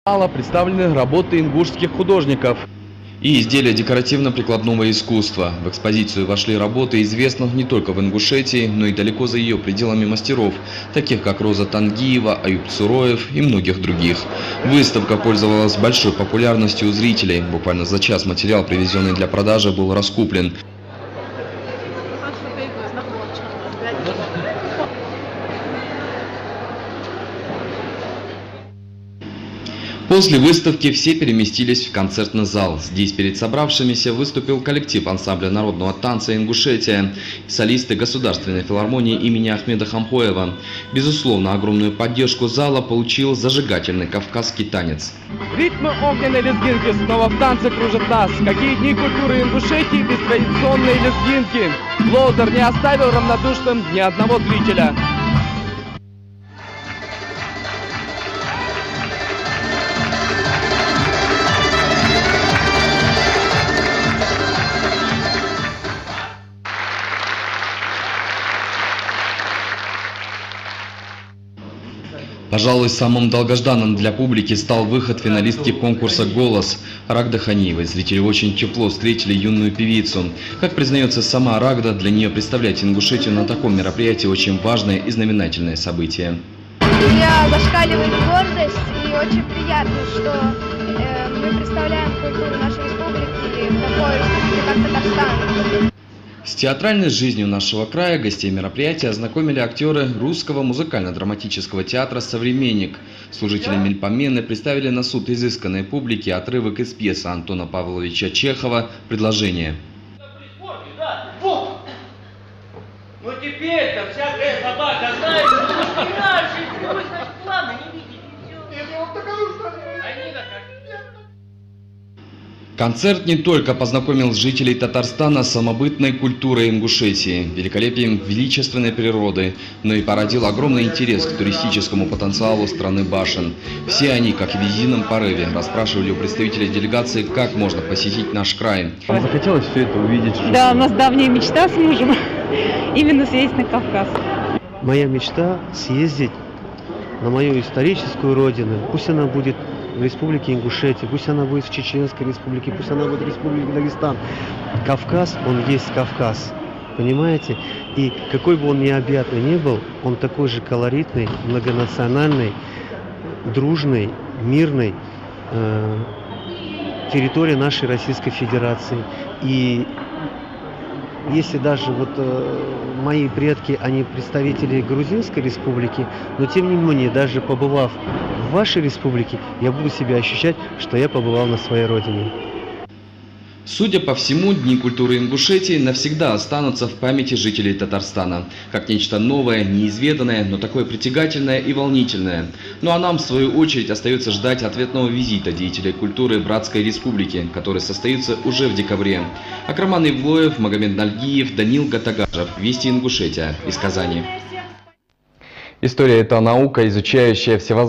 Представлены работы ингушских художников и изделия декоративно-прикладного искусства. В экспозицию вошли работы известных не только в Ингушетии, но и далеко за ее пределами мастеров, таких как Роза Тангиева, Аюб Цуроев и многих других. Выставка пользовалась большой популярностью у зрителей. Буквально за час материал, привезенный для продажи, был раскуплен. После выставки все переместились в концертный зал. Здесь перед собравшимися выступил коллектив ансамбля народного танца «Ингушетия», солисты Государственной филармонии имени Ахмеда Хамхоева. Безусловно, огромную поддержку зала получил зажигательный кавказский танец. Ритмы огненной лезгинки снова в танце кружат нас. Какие дни культуры Ингушетии без традиционной лезгинки? Лоудер не оставил равнодушным ни одного зрителя. Пожалуй, самым долгожданным для публики стал выход финалистки конкурса «Голос» Рагда Ханиевой. Зрители очень тепло встретили юную певицу. Как признается сама Рагда, для нее представлять Ингушетию на таком мероприятии очень важное и знаменательное событие. Меня зашкаливает гордость, и очень приятно, что мы представляем культуру нашей республики в такой республике, как Татарстан. С театральной жизнью нашего края гостей мероприятия ознакомили актеры Русского музыкально-драматического театра «Современник». Служители Мельпомены представили на суд изысканной публики отрывок из пьесы Антона Павловича Чехова «Предложение». Ну теперь-то всякая собака знает, что иначе планы не видите. Концерт не только познакомил жителей Татарстана с самобытной культурой Ингушетии, великолепием величественной природы, но и породил огромный интерес к туристическому потенциалу страны башен. Все они, как в едином порыве, расспрашивали у представителей делегации, как можно посетить наш край. Вам захотелось все это увидеть? Да, у нас давняя мечта с мужем именно съездить на Кавказ. Моя мечта съездить на мою историческую родину, пусть она будет в республике Ингушетия, пусть она будет в Чеченской республике, пусть она будет в республике Дагестан. Кавказ, он есть Кавказ, понимаете? И какой бы он необъятный ни был, он такой же колоритный, многонациональный, дружный, мирный территория нашей Российской Федерации. И если даже вот мои предки, они представители Грузинской республики, но тем не менее, даже побывав в вашей республике, я буду себя ощущать, что я побывал на своей родине. Судя по всему, Дни культуры Ингушетии навсегда останутся в памяти жителей Татарстана, как нечто новое, неизведанное, но такое притягательное и волнительное. Ну а нам, в свою очередь, остается ждать ответного визита деятелей культуры Братской Республики, который состоится уже в декабре. Акраман Ивлоев, Магомед Нальгиев, Данил Гатагажев. Вести Ингушетия из Казани. История – это наука, изучающая всевозможные